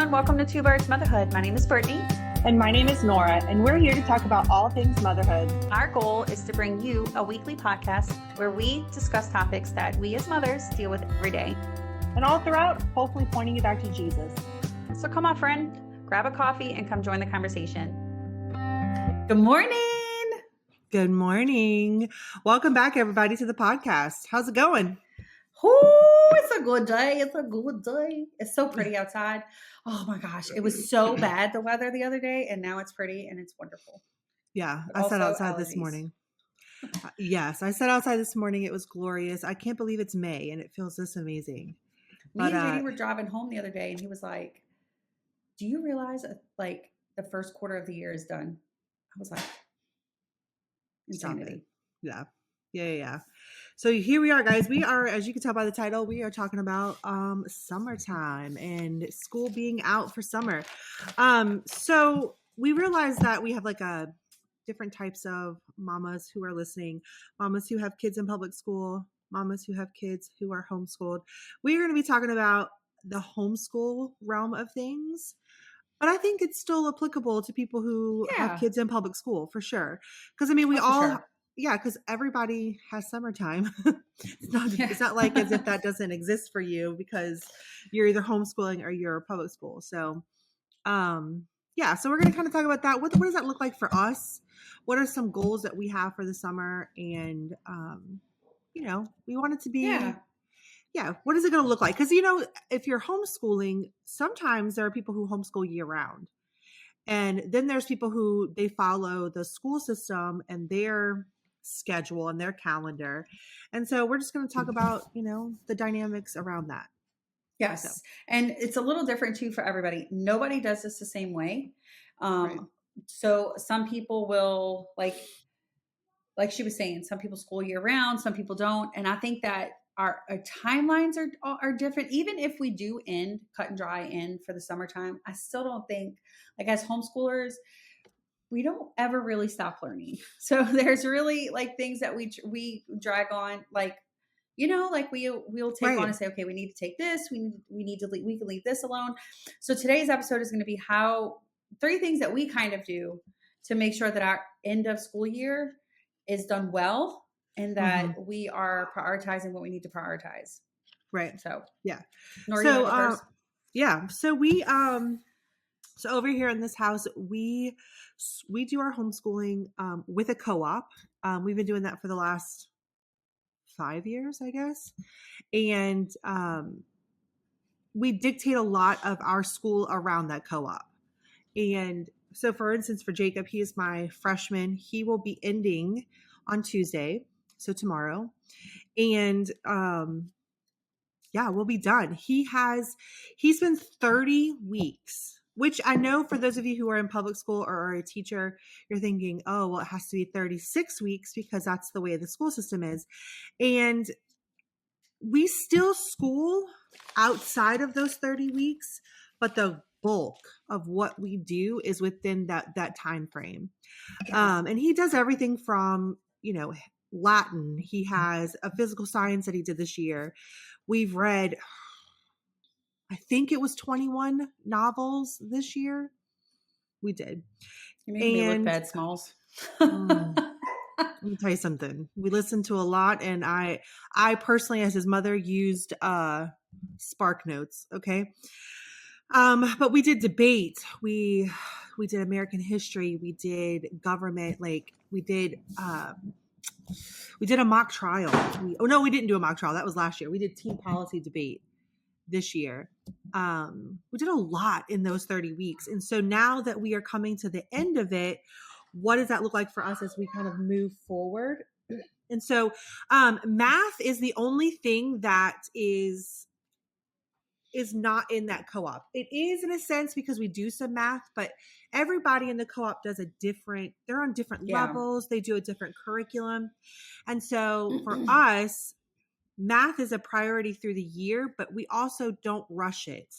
everyone. Welcome to Two Birds Motherhood. My name is Brittany. And my name is Nora, and we're here to talk about all things motherhood. Our goal is to bring you a weekly podcast where we discuss topics that we as mothers deal with every day. And all throughout, hopefully pointing you back to Jesus. So come on, friend, grab a coffee and come join the conversation. Good morning. Good morning. Welcome back, everybody, to the podcast. How's it going? Oh, it's a good day. It's a good day. It's so pretty outside. Oh my gosh. It was so bad, the weather the other day, and now it's pretty and it's wonderful. Yeah, But I sat also outside allergies. this morning. Yes, I sat outside this morning. It was glorious. I can't believe it's May and it feels this amazing. Me and JD were driving home the other day and he was like, do you realize like the first quarter of the year is done? I was like, insanity. Yeah. So here we are, guys. We are, as you can tell by the title, we are talking about summertime and school being out for summer. So we realized that we have like a different types of mamas who are listening, mamas who have kids in public school, mamas who have kids who are homeschooled. We're going to be talking about the homeschool realm of things. But I think it's still applicable to people who have kids in public school for sure. Because I mean, because everybody has summertime. It's not like as if that doesn't exist for you because you're either homeschooling or you're public school. So, so we're going to kind of talk about that. What does that look like for us? What are some goals that we have for the summer? And, we want it to be, what is it going to look like? Because, if you're homeschooling, sometimes there are people who homeschool year round. And then there's people who they follow the school system and their schedule and their calendar. And so we're just going to talk about, the dynamics around that. Yes. So. And it's a little different too for everybody. Nobody does this the same way. Right. So some people will like she was saying, some people school year round, some people don't. And I think that our timelines are different. Even if we do cut and dry for the summertime, I still don't think, like as homeschoolers, we don't ever really stop learning. So there's really like things that we drag on, like, we'll take on and say, okay, we need to take this. We can leave this alone. So today's episode is going to be 3 things that we kind of do to make sure that our end of school year is done well and that we are prioritizing what we need to prioritize. Right. So, yeah. Nora, so, you want to go first? Yeah. So we, so over here in this house, we do our homeschooling, with a co-op. We've been doing that for the last 5 years, I guess. And, we dictate a lot of our school around that co-op. And so for instance, for Jacob, he is my freshman. He will be ending on Tuesday. So tomorrow. And, we'll be done. He's been 30 weeks, which I know for those of you who are in public school or are a teacher, you're thinking, oh, well, it has to be 36 weeks because that's the way the school system is. And we still school outside of those 30 weeks, but the bulk of what we do is within that time frame. And he does everything from, Latin. He has a physical science that he did this year. We've read, I think it was 21 novels this year. We did. You make me look bad, Smalls. Let me tell you something. We listened to a lot, and I personally, as his mother, used Spark Notes. Okay. But we did debate. We did American history. We did government. Like we did a mock trial. We didn't do a mock trial. That was last year. We did team policy debate this year. We did a lot in those 30 weeks. And so now that we are coming to the end of it, what does that look like for us as we kind of move forward? And so math is the only thing that is not in that co-op. It is in a sense because we do some math, but everybody in the co-op does they're on different levels. They do a different curriculum. And so for us, math is a priority through the year, but we also don't rush it.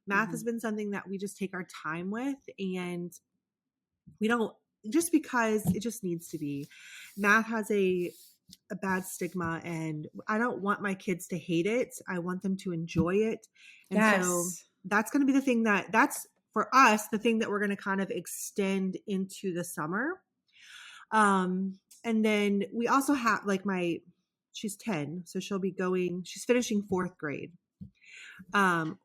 Math has been something that we just take our time with, and we don't, just because it just needs to be. Math has a bad stigma, and I don't want my kids to hate it. I want them to enjoy it. And so that's going to be the thing that's for us, the thing that we're going to kind of extend into the summer. And then we also have like she's 10, so she's finishing 4th grade.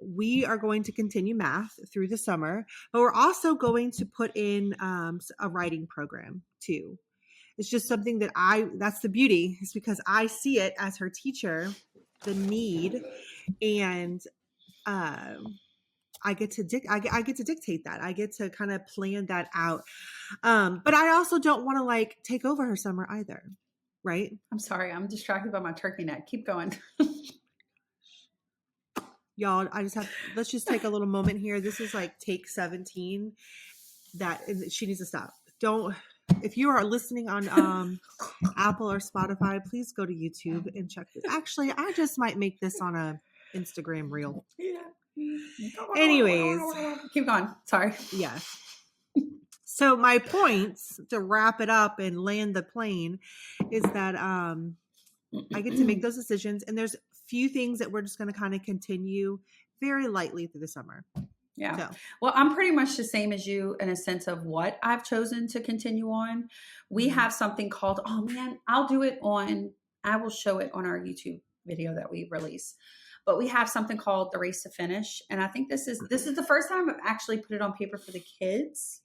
We are going to continue math through the summer, but we're also going to put in a writing program too. It's just something that's the beauty, is because I see it as her teacher, the need, and I get to dictate that. I get to kind of plan that out. But I also don't want to like take over her summer either. Right? I'm sorry. I'm distracted by my turkey neck. Keep going. Y'all, let's just take a little moment here. This is like take 17 that she needs to stop. If you are listening on Apple or Spotify, please go to YouTube and check this. Actually, I just might make this on a Instagram reel. Yeah. Anyways, keep going. Sorry. Yeah. So my points to wrap it up and land the plane is that I get to make those decisions, and there's few things that we're just going to kind of continue very lightly through the summer. Yeah. So. Well, I'm pretty much the same as you in a sense of what I've chosen to continue on. We have something called, I will show it on our YouTube video that we release. But we have something called the Race to Finish. And I think this is the first time I've actually put it on paper for the kids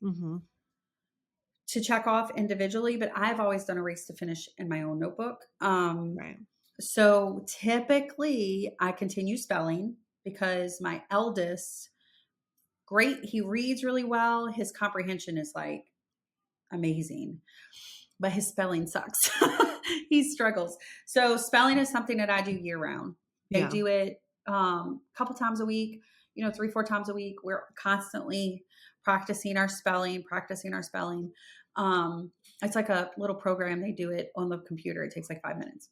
to check off individually. But I've always done a Race to Finish in my own notebook. Right. So typically I continue spelling because my eldest, great, he reads really well. His comprehension is like amazing, but his spelling sucks. He struggles. So spelling is something that I do year round. They do it a couple times a week, 3-4 times a week. We're constantly practicing our spelling. It's like a little program. They do it on the computer. It takes like 5 minutes.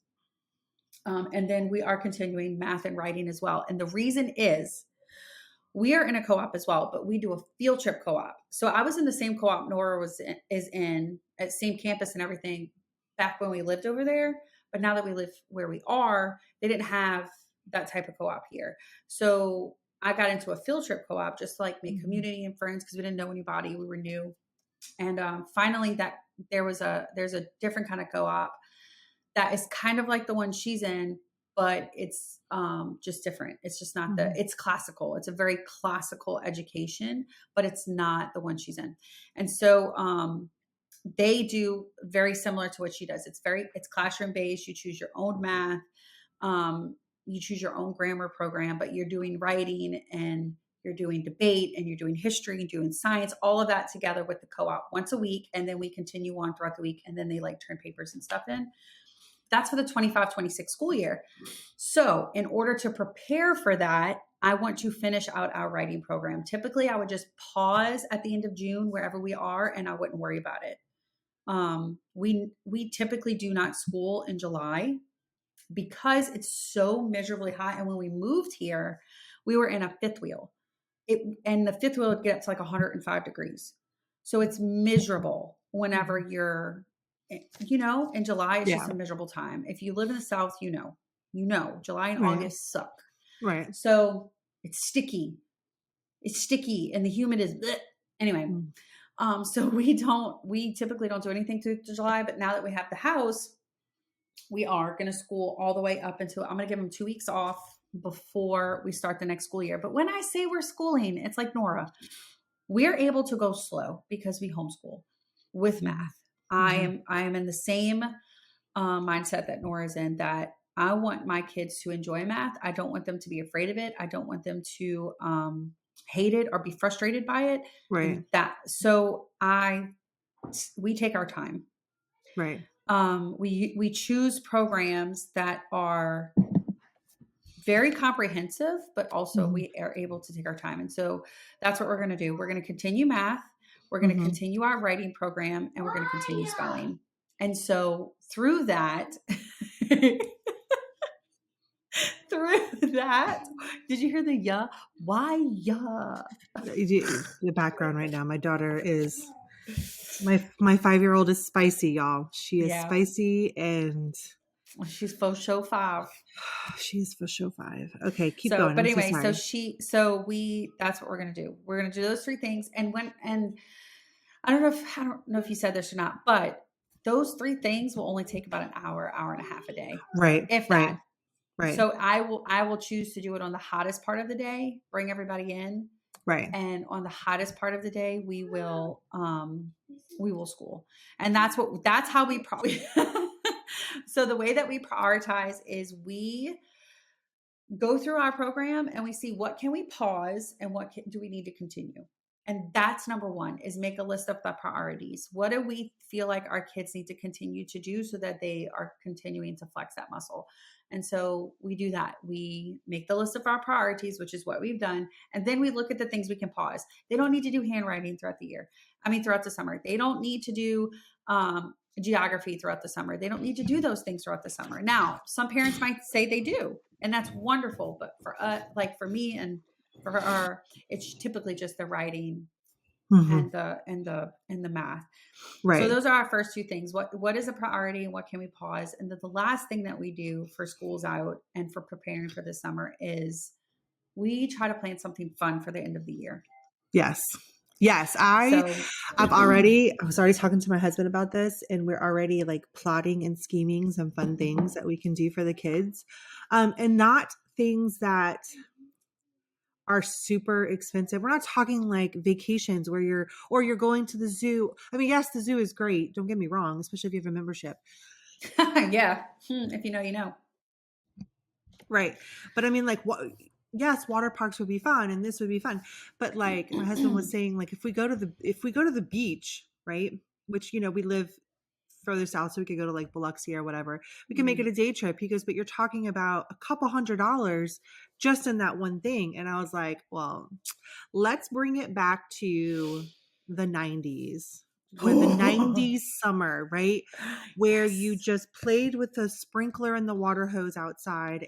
And then we are continuing math and writing as well. And the reason is we are in a co-op as well, but we do a field trip co-op. So I was in the same co-op Nora is in at same campus and everything back when we lived over there. But now that we live where we are, they didn't have that type of co-op here. So I got into a field trip co-op just to like make community and friends because we didn't know anybody. We were new. And finally there's a different kind of co-op that is kind of like the one she's in, but it's just different. It's just not it's classical. It's a very classical education, but it's not the one she's in. And so they do very similar to what she does. It's classroom based. You choose your own math. You choose your own grammar program, but you're doing writing and you're doing debate and you're doing history and doing science, all of that together with the co-op once a week. And then we continue on throughout the week. And then they like turn papers and stuff in. That's for the 25-26 school year. So in order to prepare for that, I want to finish out our writing program. Typically, I would just pause at the end of June, wherever we are, and I wouldn't worry about it. We typically do not school in July because it's so miserably hot. And when we moved here, we were in a fifth wheel. And the fifth wheel would get up to like 105 degrees. So it's miserable whenever you're, in July, it's just a miserable time. If you live in the South, July and August suck. Right. So it's sticky. And the humid is bleh. Anyway. So we typically don't do anything through July, but now that we have the house, we are going to school all the way up until I'm going to give them 2 weeks off before we start the next school year. But when I say we're schooling, it's like Nora, we're able to go slow because we homeschool with math. I am in the same mindset that Nora's in, that I want my kids to enjoy math. I don't want them to be afraid of it. I don't want them to hate it or be frustrated by it. Right. So we take our time. Right. We choose programs that are very comprehensive, but also we are able to take our time. And so that's what we're going to do. We're going to continue math. We're going to continue our writing program, and we're going to continue spelling. And so through that, did you hear the yeah? Why yeah? The background right now. My daughter is my 5-year-old is spicy, y'all. She is spicy, and She's for show 5. She's for show 5. Okay, keep So, going. but I'm so anyway, sorry. that's what we're gonna do. We're gonna do those 3 things, and I don't know if you said this or not, but those 3 things will only take about an hour, hour and a half a day, Right, if right, that. right, So I will choose to do it on the hottest part of the day, bring everybody in, right. and on the hottest part of the day, we will school, and that's how we probably. So the way that we prioritize is we go through our program and we see what can we pause and do we need to continue. And that's number one, is make a list of the priorities. What do we feel like our kids need to continue to do so that they are continuing to flex that muscle? And so we do that. We make the list of our priorities, which is what we've done. And then we look at the things we can pause. They don't need to do handwriting throughout the summer. They don't need to do geography throughout the summer. They don't need to do those things throughout the summer. Now, some parents might say they do, and that's wonderful. But for us, like for me and for her, it's typically just the writing Mm-hmm. and the math. So Right. those are our first 2 things. What is a priority and what can we pause? And then the last thing that we do for schools out and for preparing for the summer is we try to plan something fun for the end of the year. Yes. Yes. So I was already talking to my husband about this, and we're already like plotting and scheming some fun things that we can do for the kids. And not things that are super expensive. We're not talking like vacations where you're going to the zoo. I mean, yes, the zoo is great. Don't get me wrong, especially if you have a membership. yeah, if you know, you know. Right. But I mean, like, what? Yes, water parks would be fun, and this would be fun. But like my husband was saying, like if we go to the beach, right? Which we live further south, so we could go to like Biloxi or whatever. We can make it a day trip. He goes, but you're talking about a couple $100 just in that one thing. And I was like, well, let's bring it back to the 90s. When the 90s summer, right? Where you just played with a sprinkler and the water hose outside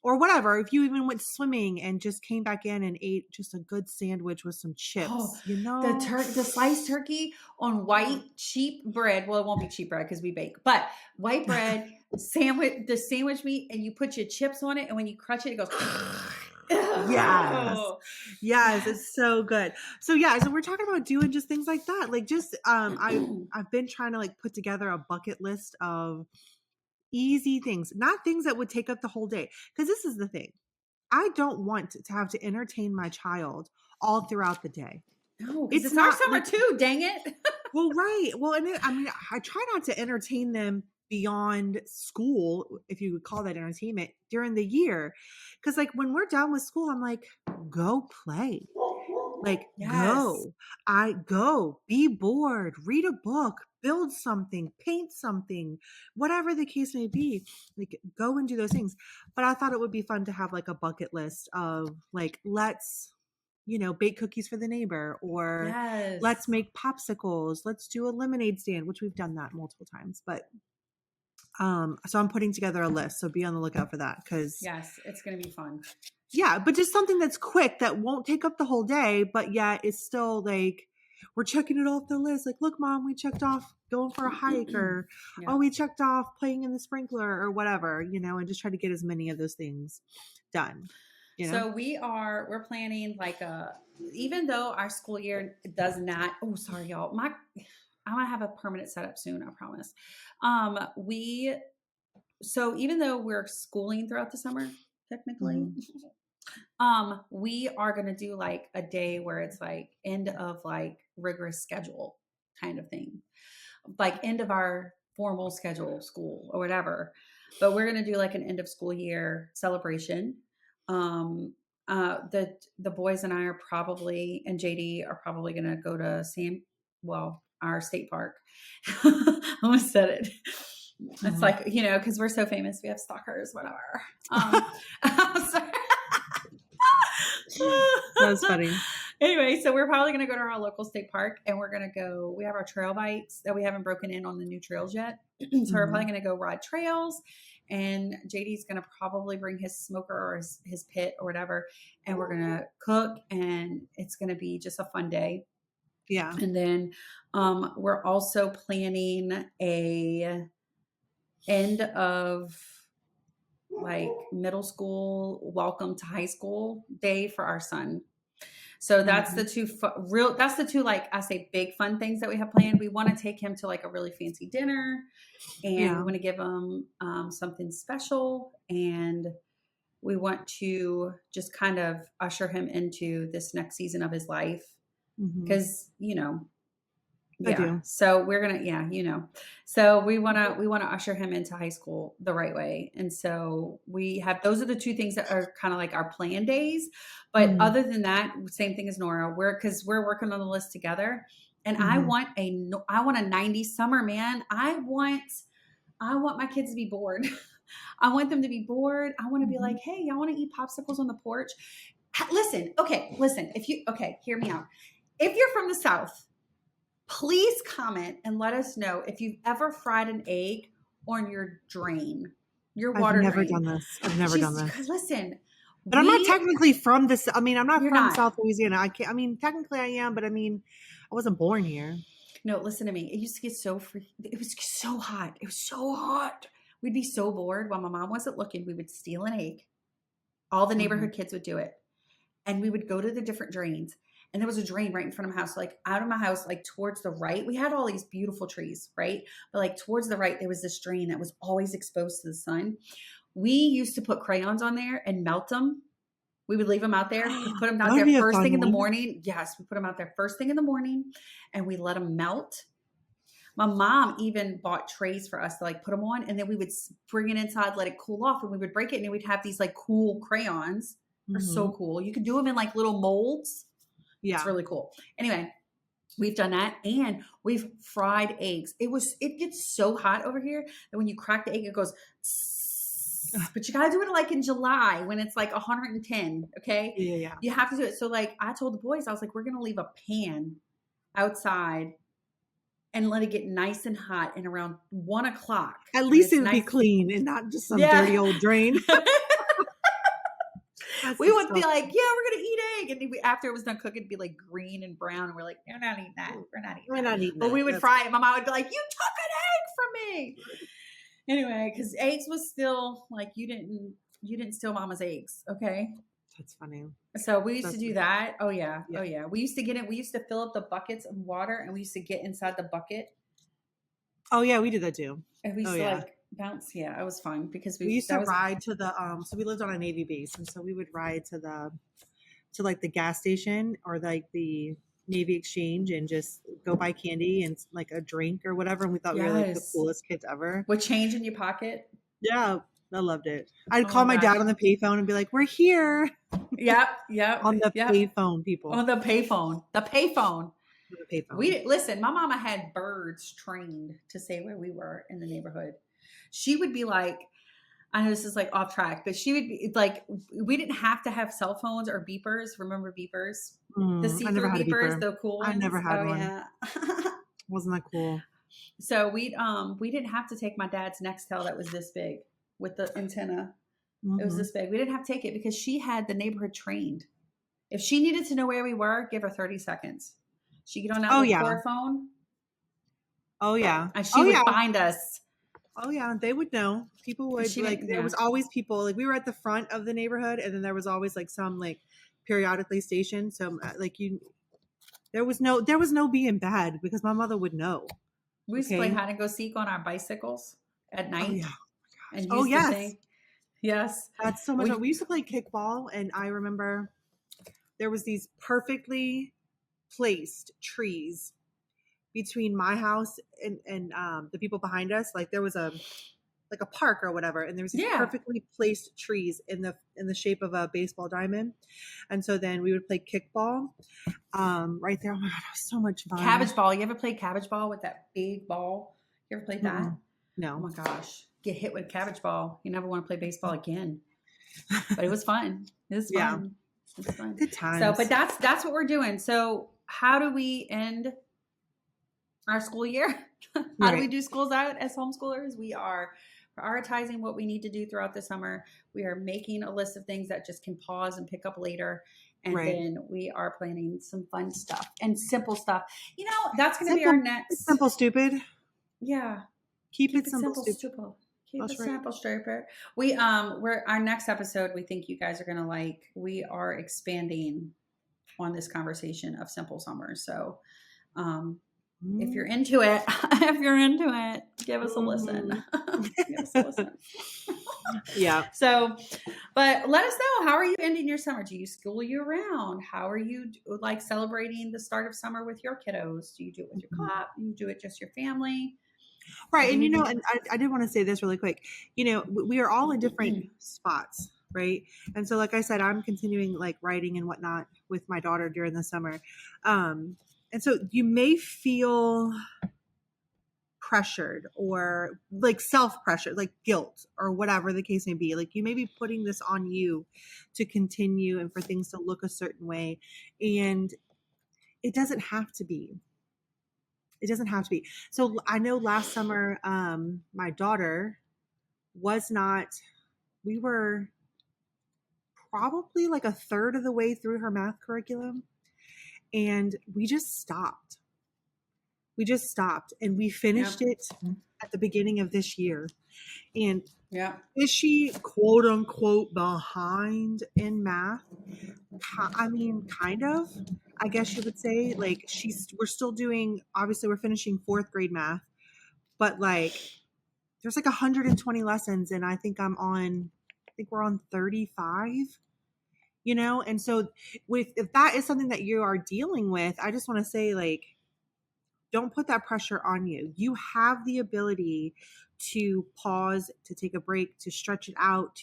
or whatever. If you even went swimming and just came back in and ate just a good sandwich with some chips, Oh, the sliced turkey on white cheap bread. Well, it won't be cheap bread because we bake, but white bread the sandwich meat, and you put your chips on it, and when you crunch it, it goes. Yes. Oh, Yes, it's so good. So yeah, so we're talking about doing just things like that. Like just I've been trying to like put together a bucket list of easy things, not things that would take up the whole day. Because this is the thing. I don't want to have to entertain my child all throughout the day. No, because It's it's our not summer like, too. Dang it! well, right. Well, and I mean, I try not to entertain them beyond school, if you would call that entertainment, during the year. Because, like, when we're done with school, I'm like, go play. Like, Yes. go, be bored, read a book, build something, paint something, whatever the case may be. Like, go and do those things. But I thought it would be fun to have like a bucket list of like, let's bake cookies for the neighbor, or let's Yes. make popsicles, let's do a lemonade stand, which we've done that multiple times. But so I'm putting together a list, so be on the lookout for that, because Yes, it's gonna be fun. yeah, but just something that's quick that won't take up the whole day, but yet it's still like we're checking it off the list. Like, look, mom, we checked off going for a hike, or Yeah. oh, we checked off playing in the sprinkler or whatever, and just try to get as many of those things done. So we're planning like even though our school year does not, oh, sorry, y'all. I'm gonna have a permanent setup soon, I promise. So even though we're schooling throughout the summer, technically, we are gonna do like a day where it's like end of like rigorous schedule kind of thing. Like end of our formal schedule school or whatever. But we're gonna do like an end of school year celebration. The boys and I are probably, and JD are probably gonna go to our state park. I almost said it. It's like, because we're so famous, we have stalkers, whatever. Sorry. That's funny. Anyway, so we're probably going to go to our local state park, and we have our trail bikes that we haven't broken in on the new trails yet. So we're probably going to go ride trails, and JD's going to probably bring his smoker or his pit or whatever, and we're going to cook, and it's going to be just a fun day. Yeah. And then we're also planning end of like middle school, welcome to high school day for our son. So that's the two that's the two, like I say, big fun things that we have planned. We want to take him to like a really fancy dinner, and we Yeah. want to give him something special, and we want to just kind of usher him into this next season of his life because I yeah. do. So we're gonna, so we wanna usher him into high school the right way, and so we have those are the two things that are kind of like our plan days. But other than that, same thing as Nora. Because we're working on the list together, and I want a 90s summer, man. I want my kids to be bored. I want them to be bored. I want to be like, hey, y'all want to eat popsicles on the porch? Listen, hear me out. If you're from the South, please comment and let us know if you've ever fried an egg on your drain, your water I've never drain. done this. I've never done this. Because listen, but I'm not technically from this. I mean, I'm not You're from not. South Louisiana. I can't. I mean, technically I am, but I mean, I wasn't born here. No, listen to me. It used to get so it was so hot. It was so hot. We'd be so bored while my mom wasn't looking. We would steal an egg. All the neighborhood kids would do it. And we would go to the different drains. And there was a drain right in front of my house, like out of my house, like towards the right. We had all these beautiful trees, right? But like towards the right, there was this drain that was always exposed to the sun. We used to put crayons on there and melt them. We would leave them out there. We put them out there first thing in the morning. Yes, we put them out there first thing in the morning, and we let them melt. My mom even bought trays for us to like put them on, and then we would bring it inside, let it cool off, and we would break it, and then we'd have these like cool crayons. They're so cool. You can do them in like little molds. Yeah. It's really cool. Anyway, we've done that, and we've fried eggs. It gets so hot over here that when you crack the egg, it goes, but you got to do it like in July when it's like 110. Okay. Yeah. You have to do it. So like I told the boys, I was like, we're going to leave a pan outside and let it get nice and hot. And around 1 o'clock, at least it would be clean and not just some dirty old drain. We would be like, yeah, we're going to eat egg. And after it was done cooking, it'd be like green and brown. And we're like, we're not eating that. We're not eating that. But we would fry it. My mom would be like, you took an egg from me. Anyway, because eggs was still like, you didn't steal mama's eggs. Okay. That's funny. So we used to do that. Oh yeah. Oh yeah. We used to get it. We used to fill up the buckets of water, and we used to get inside the bucket. Oh yeah. We did that too. And we used to like bounce. Yeah, it was fun because we used to ride to the so we lived on a Navy base, and so we would ride to like the gas station or like the Navy Exchange and just go buy candy and like a drink or whatever, and we thought we were like the coolest kids ever. With change in your pocket. Yeah, I loved it. I'd call my dad on the payphone and be like, we're here. Yep. On the payphone, people. On the payphone. Listen, my mama had birds trained to say where we were in the neighborhood. She would be like, I know this is like off track, but she would be like, we didn't have to have cell phones or beepers. Remember beepers? The see-through beepers, the cool ones. I never had one. Yeah. Wasn't that cool? So we didn't have to take my dad's Nextel that was this big with the antenna. It was this big. We didn't have to take it because she had the neighborhood trained. If she needed to know where we were, give her 30 seconds. She'd get on that phone. Oh yeah. And she would find us. Oh yeah, they would know. People would there was always people, like we were at the front of the neighborhood, and then there was always like some like periodically stationed. So like there was no being bad because my mother would know. We used to play hide and go seek on our bicycles at night. Oh yeah. And to sing. Yes. That's so much fun. We used to play kickball, and I remember there was these perfectly placed trees between my house and the people behind us. Like there was a park or whatever, and there was these perfectly placed trees in the shape of a baseball diamond. And so then we would play kickball right there. Oh my god, it was so much fun. Cabbage ball. You ever played cabbage ball with that big ball? You ever played that? No. Oh my gosh. Get hit with a cabbage ball. You never want to play baseball again. But it was fun. It was fun. Yeah. It was fun. Good times. So, but that's what we're doing. So how do we end our school year? How do we do schools out as homeschoolers? We are prioritizing what we need to do throughout the summer. We are making a list of things that just can pause and pick up later. And then we are planning some fun stuff and simple stuff. You know, that's going to be our next. Simple, stupid. Yeah. Keep it simple, stupid. Keep it That's right. simple, stupid. We're our next episode. We think you guys are gonna like. We are expanding on this conversation of simple summers. So, um, if you're into it, if you're into it, give us a listen. Give us a listen. Yeah. So, but let us know, how are you ending your summer? Do you school year round? How are you like celebrating the start of summer with your kiddos? Do you do it with your cop? Do you do it just your family? Right. Do And, we need and I did want to say this really quick. We are all in different spots, right? And so, like I said, I'm continuing like writing and whatnot with my daughter during the summer. And so you may feel pressured or like self-pressured, like guilt or whatever the case may be. Like you may be putting this on you to continue and for things to look a certain way. And it doesn't have to be. It doesn't have to be. So I know last summer, my daughter was not, we were probably like a third of the way through her math curriculum. And we just stopped. And we finished it at the beginning of this year. And is she quote unquote behind in math? I mean, kind of, I guess you would say. Like we're still doing, obviously we're finishing 4th grade math, but like there's like 120 lessons and I think we're on 35, and so if that is something that you are dealing with, I just want to say, like, don't put that pressure on you. You have the ability to pause, to take a break, to stretch it out,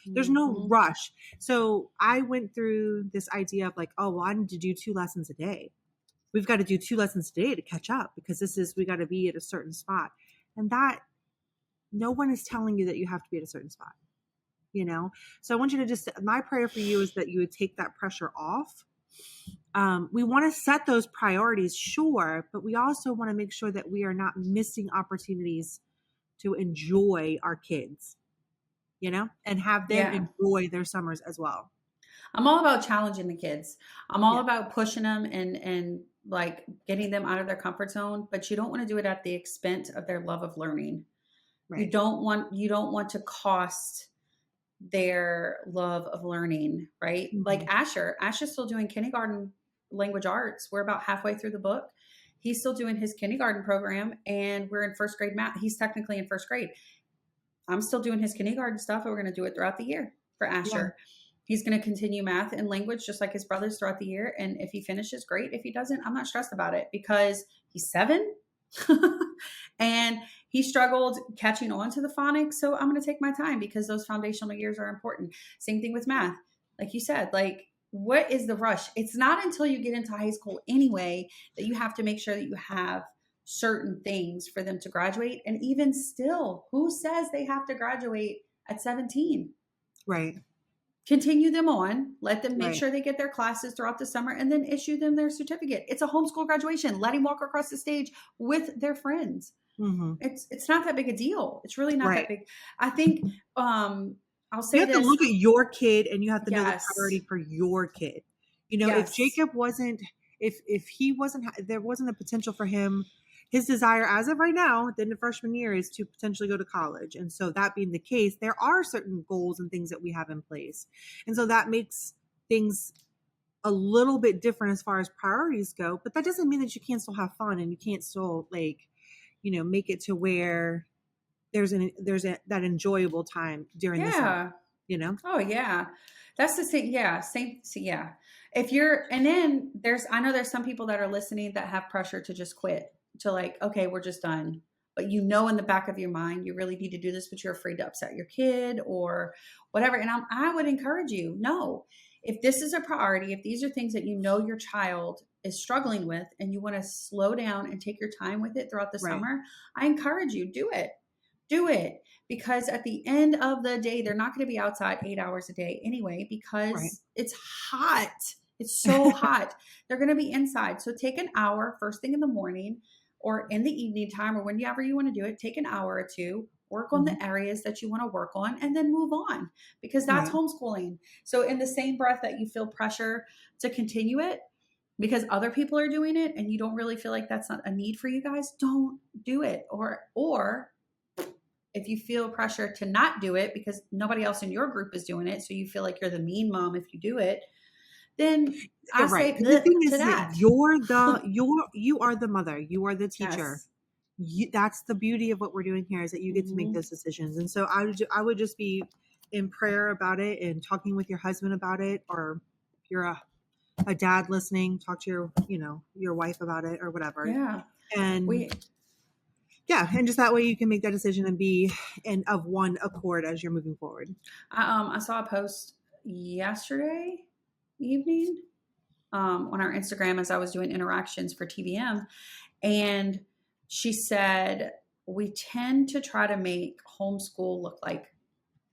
there's no rush. So I went through this idea of like, oh, well, I need to do 2 lessons a day. We've got to do 2 lessons a day to catch up because we got to be at a certain spot. And that no one is telling you that you have to be at a certain spot, So I want you to my prayer for you is that you would take that pressure off. We want to set those priorities, sure, but we also want to make sure that we are not missing opportunities to enjoy our kids, and have them enjoy their summers as well. I'm all about challenging the kids. I'm all about pushing them and like getting them out of their comfort zone, but you don't want to do it at the expense of their love of learning. Right. You don't want to cost their love of learning, right? Mm-hmm. Like Asher's still doing kindergarten language arts. We're about halfway through the book. He's still doing his kindergarten program and we're in 1st grade math. He's technically in 1st grade. I'm still doing his kindergarten stuff and we're going to do it throughout the year for Asher. Yeah. He's going to continue math and language just like his brothers throughout the year. And if he finishes, great. If he doesn't, I'm not stressed about it because he's 7 and he struggled catching on to the phonics. So I'm going to take my time because those foundational years are important. Same thing with math. Like you said, like, what is the rush? It's not until you get into high school anyway that you have to make sure that you have certain things for them to graduate. And even still, who says they have to graduate at 17? Right. Continue them on, let them make sure they get their classes throughout the summer and then issue them their certificate. It's a homeschool graduation. Let him walk across the stage with their friends. Mm-hmm. It's not that big a deal. It's really not that big. I think I'll say you have to look at your kid and you have to know the priority for your kid. If Jacob wasn't, if he wasn't, there wasn't a potential for him. His desire as of right now, then the freshman year, is to potentially go to college. And so that being the case, there are certain goals and things that we have in place. And so that makes things a little bit different as far as priorities go. But that doesn't mean that you can't still have fun and you can't still make it to where there's that enjoyable time during the summer, Oh yeah. That's the same. Yeah. Same. Yeah. If you're, and then I know there's some people that are listening that have pressure to just quit. To like, okay, we're just done. But in the back of your mind, you really need to do this, but you're afraid to upset your kid or whatever. And I would encourage you, no, if this is a priority, if these are things that your child is struggling with and you want to slow down and take your time with it throughout the summer, I encourage you, do it. Do it. Because at the end of the day, they're not going to be outside 8 hours a day anyway, because it's hot. It's so hot. They're going to be inside. So take an hour first thing in the morning, or in the evening time, or whenever you want to do it, take an hour or 2, work on the areas that you want to work on, and then move on, because that's homeschooling. So in the same breath that you feel pressure to continue it because other people are doing it and you don't really feel like that's not a need for you guys, don't do it. Or if you feel pressure to not do it because nobody else in your group is doing it, so you feel like you're the mean mom if you do it, then I You're right. say 'Cause the bleh thing to is that that. you are the mother, you are the teacher. Yes. That's the beauty of what we're doing here, is that you get to make those decisions. And so I would just be in prayer about it and talking with your husband about it, or if you're a dad listening, talk to your wife about it or whatever. Yeah. And and just that way you can make that decision and be of one accord as you're moving forward. I saw a post yesterday evening on our Instagram as I was doing interactions for TVM, and she said we tend to try to make homeschool look like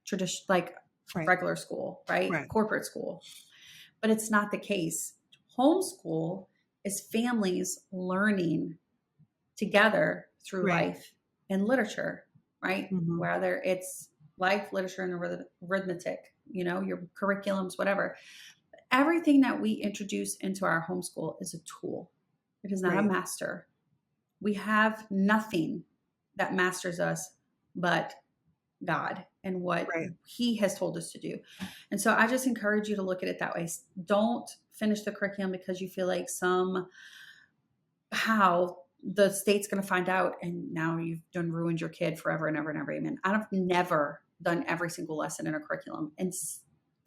tradition, like regular school, right? Corporate school, but it's not the case. Homeschool is families learning together through life and literature, right? Whether it's life, literature, and arithmetic, your curriculums, whatever. Everything that we introduce into our homeschool is a tool. It is not a master. We have nothing that masters us but God and what He has told us to do. And so I just encourage you to look at it that way. Don't finish the curriculum because you feel like somehow the state's going to find out and now you've ruined your kid forever and ever and ever. Amen. I've never done every single lesson in a curriculum. And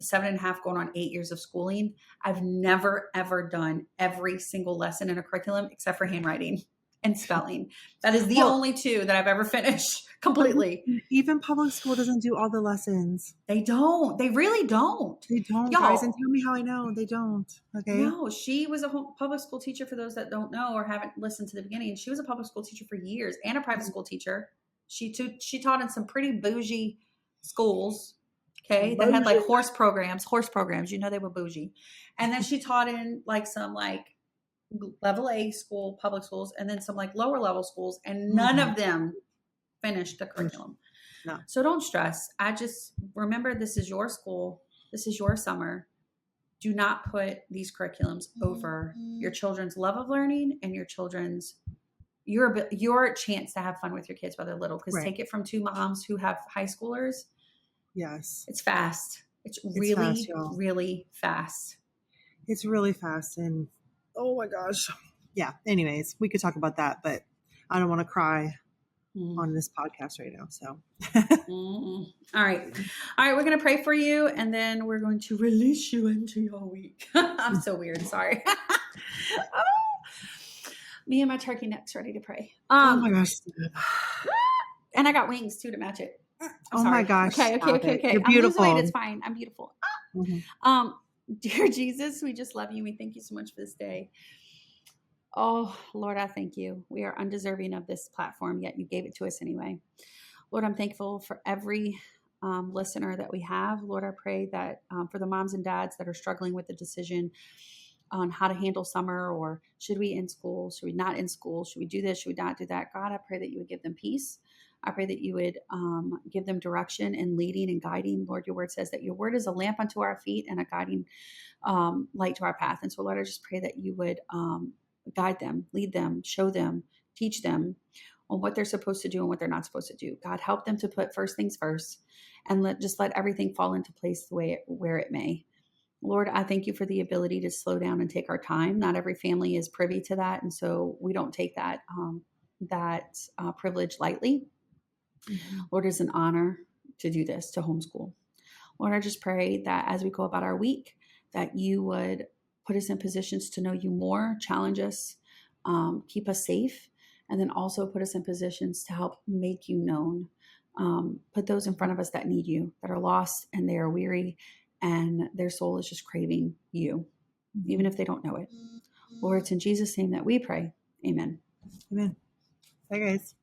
7.5 going on 8 years of schooling, I've never, ever done every single lesson in a curriculum except for handwriting and spelling. That is the only two that I've ever finished completely. Even public school doesn't do all the lessons. They don't. They really don't. They don't, guys. And tell me how I know. They don't. Okay. No, she was a public school teacher, for those that don't know or haven't listened to the beginning. She was a public school teacher for years and a private school teacher. She taught in some pretty bougie schools. Okay. That had like horse programs. They were bougie. And then she taught in like some like level A school, public schools, and then some like lower level schools, and none of them finished the curriculum. No. So don't stress. I just remember, this is your school. This is your summer. Do not put these curriculums over your children's love of learning and your chance to have fun with your kids while they're little. Because take it from two moms who have high schoolers. Yes. It's fast. It's really, fast, really fast. It's really fast. And oh my gosh. Yeah. Anyways, we could talk about that, but I don't want to cry on this podcast right now. So, All right. We're going to pray for you and then we're going to release you into your week. I'm so weird. Sorry. Me and my turkey necks ready to pray. Oh my gosh. And I got wings too to match it. Oh my gosh. Okay. You're beautiful. I'm losing weight. It's fine. I'm beautiful. Dear Jesus, we just love you. We thank you so much for this day. Oh, Lord, I thank you. We are undeserving of this platform, yet you gave it to us anyway. Lord, I'm thankful for every listener that we have. Lord, I pray that for the moms and dads that are struggling with the decision on how to handle summer, or should we in school? Should we not in school? Should we do this? Should we not do that? God, I pray that you would give them peace. I pray that you would give them direction and leading and guiding. Lord, your word says that your word is a lamp unto our feet and a guiding light to our path. And so, Lord, I just pray that you would guide them, lead them, show them, teach them on what they're supposed to do and what they're not supposed to do. God, help them to put first things first and let everything fall into place the way where it may. Lord, I thank you for the ability to slow down and take our time. Not every family is privy to that. And so we don't take that privilege lightly. Lord, it's an honor to do this, to homeschool. Lord, I just pray that as we go about our week, that you would put us in positions to know you more, challenge us, keep us safe, and then also put us in positions to help make you known. Put those in front of us that need you, that are lost and they are weary and their soul is just craving you, even if they don't know it. Lord, it's in Jesus' name that we pray. Amen. Amen. Bye, guys.